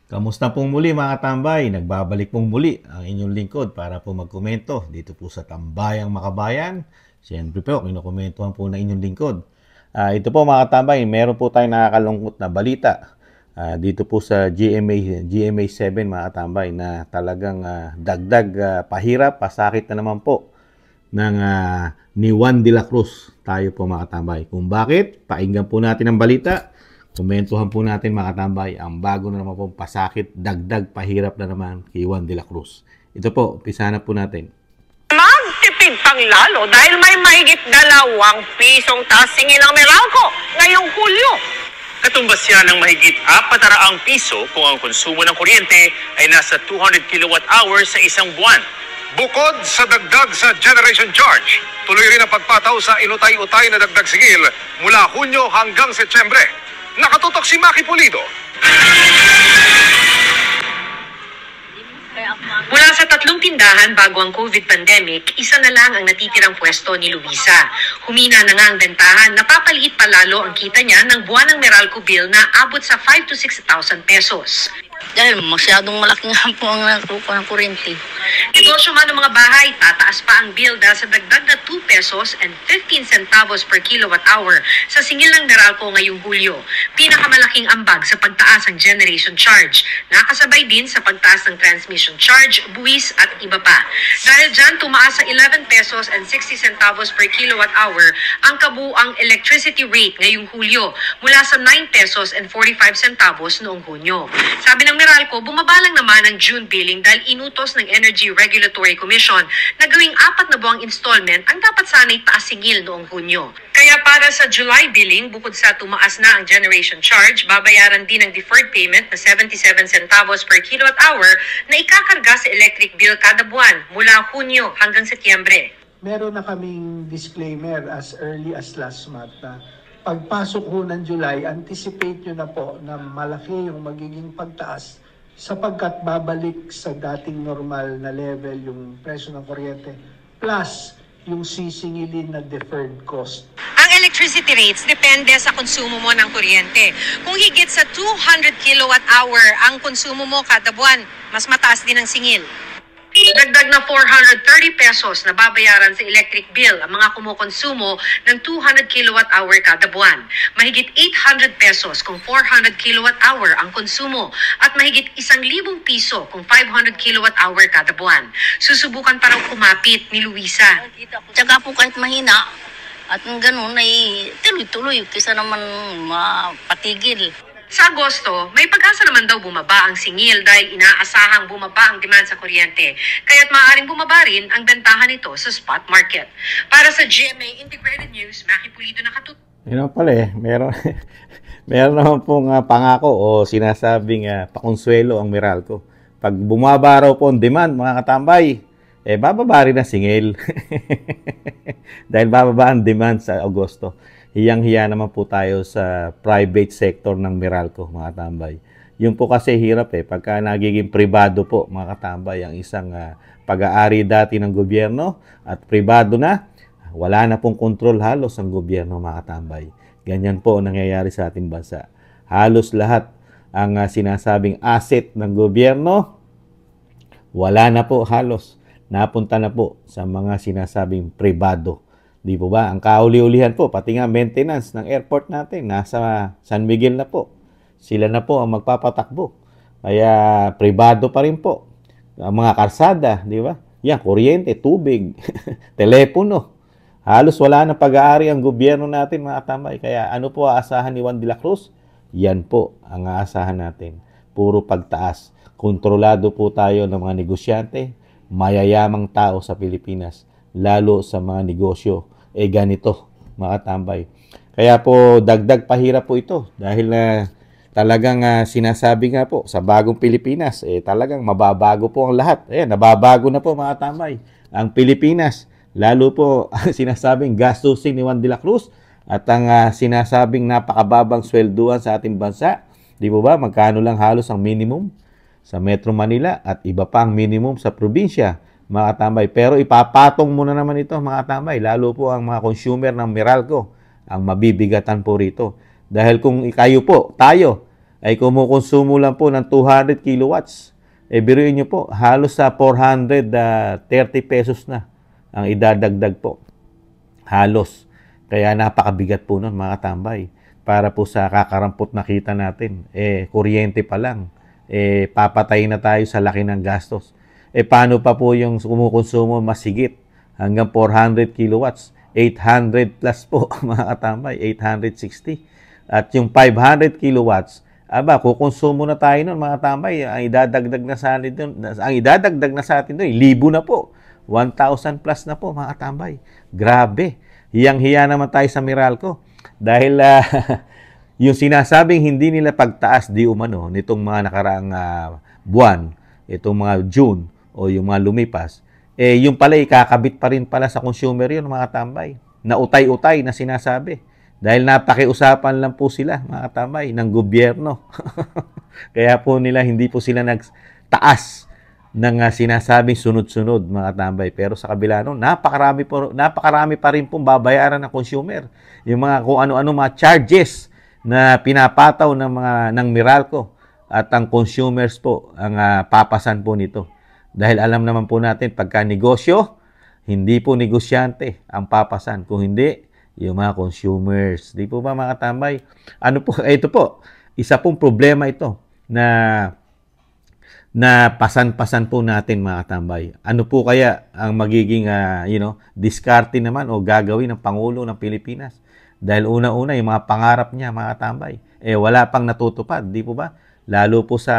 Kamusta pong muli mga tambay? Nagbabalik pong muli ang inyong lingkod para po magkomento dito po sa Tambayang Makabayan. Siyempre po, kinukomentuhan po ng inyong lingkod. Ito po mga tambay, meron po tayong nakakalungkot na balita dito po sa GMA 7 mga tambay na talagang dagdag pahirap, pasakit na naman po ng ni Juan de la Cruz tayo po mga tambay. Kung bakit, painggan po natin ang balita. Komentuhan po natin mga tambay ang bago na naman pong pasakit, dagdag pahirap na naman kay Juan de la Cruz. Ito po, umpisa na po natin. Magtipid pang lalo dahil may mahigit 2 pisong taas singil ang Meralco ngayong Hulyo. Katumbas yan ng mahigit 400 piso kung ang konsumo ng kuryente ay nasa 200 kWh sa isang buwan. Bukod sa dagdag sa generation charge, tuloy rin ang pagpataw sa inutay-utay na dagdag singil mula Hunyo hanggang Setyembre. Nakatutok si Maki Pulido. Mula sa 3 tindahan bago ang COVID pandemic, isa na lang ang natitirang pwesto ni Luisa. Humina na nga ang bentahan, napapaliit palalo ang kita niya ng buwan ng Meralco bill na abot sa 5,000 to 6,000 pesos. Dahil masyadong malaki nga po ang nakukuha ng kuryente. Negosyo man ng mga bahay, tataas pa ang bill dahil sa dagdag na 2 pesos and 15 centavos per kilowatt hour sa singil ng Meralco ngayong Hulyo. Pinakamalaking ambag sa pagtaas ang generation charge. Nakasabay din sa pagtaas ng transmission charge, buwis at iba pa. Dahil dyan, tumaas sa 11 pesos and 60 centavos per kilowatt hour ang kabuuang electricity rate ngayong Hulyo mula sa 9 pesos and 45 centavos noong Hunyo. Sabi ng Meralco, bumabalang naman ang June billing dahil inutos ng Energy Regulatory Commission na gawing 4 na buwang installment ang dapat sana'y taas singil noong Hunyo. Kaya para sa July billing, bukod sa tumaas na ang generation charge, babayaran din ang deferred payment na 77 centavos per kilowatt hour na ikakarga sa electric bill kada buwan mula Hunyo hanggang Setyembre. Meron na kaming disclaimer as early as last month na pagpasok ho ng July, anticipate nyo na po na malaki yung magiging pagtaas sapagkat babalik sa dating normal na level yung presyo ng kuryente plus yung sisingilin na deferred cost. Ang electricity rates depende sa konsumo mo ng kuryente. Kung higit sa 200 kilowatt hour ang konsumo mo kada buwan, mas mataas din ang singil. Dagdag na 430 pesos na babayaran sa electric bill ang mga kumukonsumo ng 200 kilowatt hour kada buwan. Mahigit 800 pesos kung 400 kilowatt hour ang konsumo at mahigit 1,000 piso kung 500 kilowatt hour kada buwan. Susubukan pa raw kumapit ni Luisa. Tsaka po kahit mahina, at ganun ay tuloy-tuloy kaysa naman mapatigil. Sa Agosto, may pag-asa naman daw bumaba ang singil dahil inaasahang bumaba ang demand sa kuryente. Kaya't maaaring bumaba rin ang bentahan nito sa spot market. Para sa GMA Integrated News, Maki Pulido nakatutok. Yun pala meron, meron naman pong pangako o sinasabing pakonsuelo ang Meralco. Pag bumaba raw po ang demand mga katambay, bababa rin ang singil. Dahil bababa ang demand sa Agosto. Hiyang-hiya naman po tayo sa private sector ng Meralco, mga katambay. Yung po kasi hirap pagka nagiging pribado po, mga katambay, ang isang pag-aari dati ng gobyerno at pribado na, wala na pong kontrol halos ang gobyerno, mga katambay. Ganyan po ang nangyayari sa ating bansa. Halos lahat ang sinasabing asset ng gobyerno, wala na po halos. Napunta na po sa mga sinasabing pribado. Di po ba? Ang kauli-ulihan po, pati nga maintenance ng airport natin, nasa San Miguel na po. Sila na po ang magpapatakbo. Kaya pribado pa rin po. Ang mga karsada, di ba? Yan, kuryente, tubig, telepono. Halos wala na pag-aari ang gobyerno natin, mga tambay. Kaya ano po aasahan ni Juan de la Cruz? Yan po ang aasahan natin. Puro pagtaas. Kontrolado po tayo ng mga negosyante, mayayamang tao sa Pilipinas, lalo sa mga negosyo. Ganito, mga tambay. Kaya po, dagdag pahirap po ito. Dahil talagang sinasabi nga po, sa bagong Pilipinas, talagang mababago po ang lahat. Nababago na po, mga tambay. Ang Pilipinas, lalo po sinasabing gastusin ni Juan de la Cruz at ang sinasabing napakababang swelduhan sa ating bansa. Di po ba? Magkano lang halos ang minimum sa Metro Manila at iba pa ang minimum sa probinsya. Mga katambay. Pero ipapatong muna naman ito, mga katambay. Lalo po ang mga consumer ng Meralco ang mabibigatan po rito. Dahil kung kayo po, tayo, ay kumukonsumo lang po ng 200 kilowatts. Biruin nyo po, halos sa 430 pesos na ang idadagdag po. Halos. Kaya napakabigat po nun mga tambay. Para po sa kakarampot na kita natin, kuryente pa lang. Papatay na tayo sa laki ng gastos. Paano pa po yung kumukonsumo masigit hanggang 400 kilowatts? 800 plus po mga katambay, 860. At yung 500 kilowatts, kukonsumo na tayo nun mga tambay. Ang idadagdag na sa atin doon, 1,000 na po. 1,000 plus na po mga katambay. Grabe. Hiyang-hiya naman tayo sa Meralco. Dahil yung sinasabing hindi nila pagtaas di umano nitong mga nakaraang buwan, itong mga June o yung mga lumipas, yung pala ikakabit pa rin pala sa consumer yun mga tambay. Na utay-utay na sinasabi. Dahil napakiusapan lang po sila mga tambay ng gobyerno. Kaya po nila hindi po sila nagtaas ng sinasabing sunod-sunod mga tambay. Pero sa kabila nun, napakarami pa rin pong babayaran ng consumer. Yung mga kung ano-ano mga charges na pinapataw ng Meralco at ang consumers po ang papasan po nito. Dahil alam naman po natin pagka negosyo, hindi po negosyante ang papasan. Kung hindi, yung mga consumers. Di po ba mga tambay? Ito po, isa pong problema ito na pasan-pasan po natin mga tambay. Ano po kaya ang magiging diskarte naman o gagawin ng Pangulo ng Pilipinas? Dahil una-una yung mga pangarap niya mga tambay, wala pang natutupad, di po ba? Lalo po sa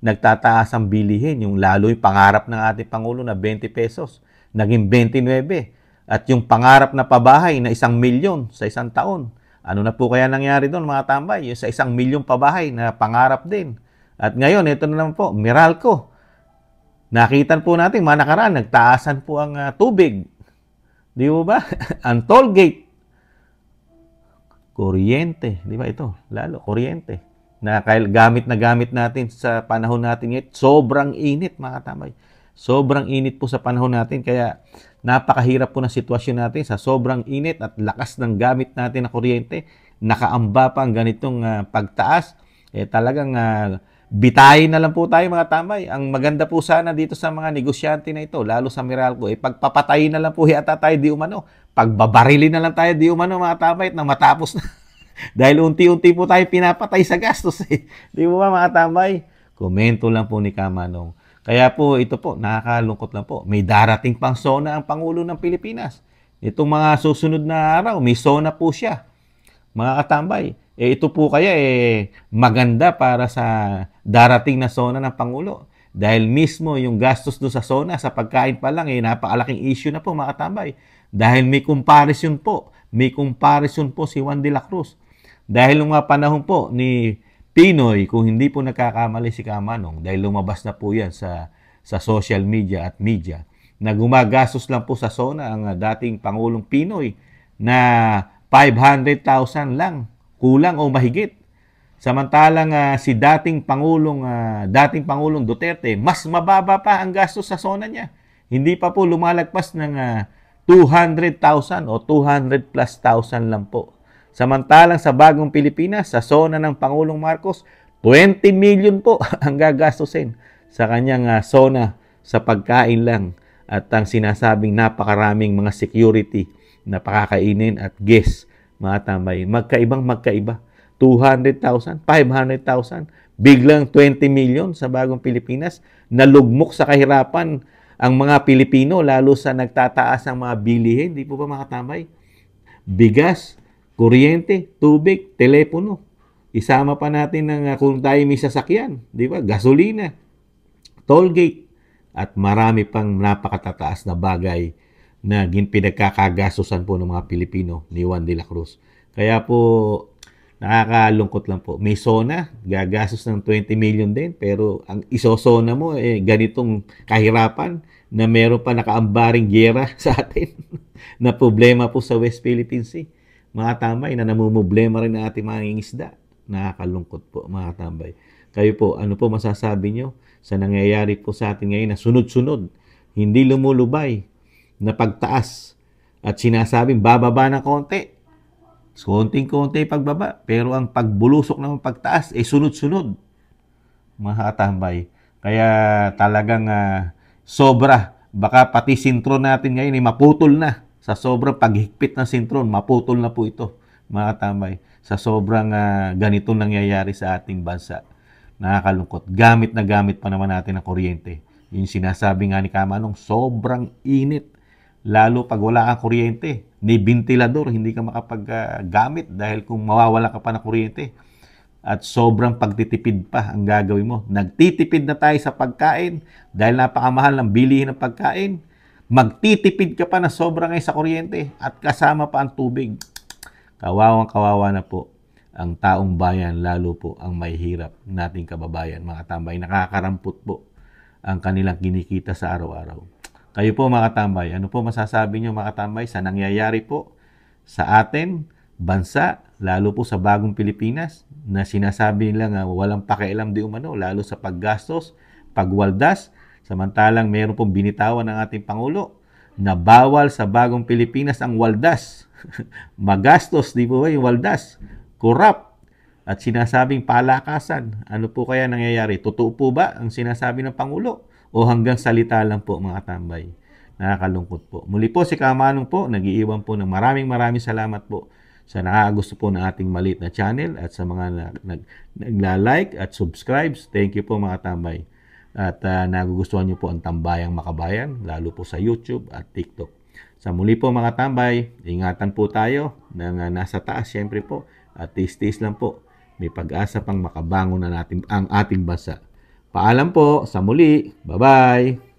nagtataas ang bilihin, yung pangarap ng ating Pangulo na 20 pesos, naging 29. At yung pangarap na pabahay na 1 milyon sa isang taon, ano na po kaya nangyari doon mga tambay? Yung sa 1 milyon pabahay na pangarap din. At ngayon, ito na naman po, Meralco. Nakitan po natin, mga nakaraan, nagtaasan po ang tubig. Di ba ba? Ang toll gate. Kuryente. Di ba ito? Lalo, kuryente. Gamit natin sa panahon natin ngayon. Sobrang init, mga tambay. Sobrang init po sa panahon natin. Kaya napakahirap po na sitwasyon natin sa sobrang init at lakas ng gamit natin na kuryente. Nakaamba pa ang ganitong pagtaas. Talagang bitayin na lang po tayo mga tambay. Ang maganda po sana dito sa mga negosyante na ito, lalo sa Meralco, pagpapatayin na lang po yata tayo di umano. Pagbabarilin na lang tayo di umano mga tambay at nang matapos na. Dahil unti-unti po tayo pinapatay sa gastos. Di ba mga tambay? Komento lang po ni Kamanong. Kaya po ito po, nakakalungkot lang po. May darating pang SONA ang Pangulo ng Pilipinas. Itong mga susunod na araw, may SONA po siya. Mga katambay, ito po kaya maganda para sa darating na SONA ng Pangulo. Dahil mismo yung gastos doon sa SONA, sa pagkain pa lang, napakalaking issue na po mga katambay. Dahil may comparison po si Juan de la Cruz. Dahil nung mga panahon po ni Pinoy, kung hindi po nagkakamali si Kamanong, dahil lumabas na po yan sa social media at media, na gumagastos lang po sa SONA ang dating Pangulong Pinoy na 500,000 lang, kulang o mahigit. Samantalang si dating Pangulong Duterte, mas mababa pa ang gastos sa SONA niya. Hindi pa po lumalagpas ng 200,000 o 200 plus thousand lang po. Samantalang sa bagong Pilipinas, sa SONA ng Pangulong Marcos, 20 million po ang gagastusin sa kanyang SONA sa pagkain lang at ang sinasabing napakaraming mga security na pakakainin at guests, mga tambay. Magkaiba. 200,000, 500,000, biglang 20 million sa bagong Pilipinas. Nalugmok sa kahirapan ang mga Pilipino, lalo sa nagtataas ang mga bilihin. Di po ba mga tambay? Bigas, kuryente, tubig, telepono. Isama pa natin kung tayo may sasakyan, di ba? Gasolina, tollgate, at marami pang napakatataas na bagay na pinagkakagastusan po ng mga Pilipino ni Juan de la Cruz. Kaya po, nakakalungkot lang po. May SONA, gagastos ng 20 million din, pero ang isosona mo, ganitong kahirapan na meron pa nakaambaring giyera sa atin na problema po sa West Philippine Sea. Mga tambay na namumblema rin ang ating mga isda. Nakakalungkot po mga tambay. Kayo po, ano po masasabi nyo sa nangyayari po sa atin ngayon na sunod-sunod, hindi lumulubay na pagtaas at sinasabing bababa ng konti. Konting-konti pagbaba, pero ang pagbulusok ng pagtaas, sunod-sunod, mga katambay. Kaya talagang sobra. Baka pati sintron natin ngayon ay maputol na. Sa sobrang paghigpit ng sintron, maputol na po ito, mga katambay. Sa sobrang ganito nangyayari sa ating bansa. Nakakalungkot. Gamit na gamit pa naman natin ang kuryente. Yung sinasabi nga ni Kamanong, sobrang init. Lalo pag wala kang kuryente. Ni ventilador, hindi ka makapaggamit dahil kung mawawala ka pa ng kuryente. At sobrang pagtitipid pa ang gagawin mo. Nagtitipid na tayo sa pagkain dahil napakamahal ng bilihin ng pagkain. Magtitipid ka pa na sobra ngayon sa kuryente at kasama pa ang tubig. Kawawang-kawawa na po ang taong bayan, lalo po ang may hirap nating kababayan, mga katambay. Nakakarampot po ang kanilang kinikita sa araw-araw. Kayo po, mga katambay, ano po masasabi nyo, mga katambay, sa nangyayari po sa atin, bansa, lalo po sa bagong Pilipinas, na sinasabi nila nga walang pakialam di umano, lalo sa paggastos, pagwaldas, samantalang meron pong binitawan ng ating Pangulo na bawal sa bagong Pilipinas ang waldas. Magastos, di po ba yung waldas? Corrupt. At sinasabing palakasan. Ano po kaya nangyayari? Totoo po ba ang sinasabi ng Pangulo? O hanggang salita lang po, mga tambay? Nakakalungkot po. Muli po si Kamanong po, nag-iiwan po ng maraming salamat po sa nakakagusto po ng ating maliit na channel at sa mga nagla-like at subscribes. Thank you po, mga tambay. At nagugustuhan nyo po ang Tambayang Makabayan, lalo po sa YouTube at TikTok. Sa muli po, mga tambay, ingatan po tayo ng nasa taas, syempre po. At tis-tis lang po, may pag-asa pang makabangon na natin ang ating bansa. Paalam po, sa muli. Bye-bye!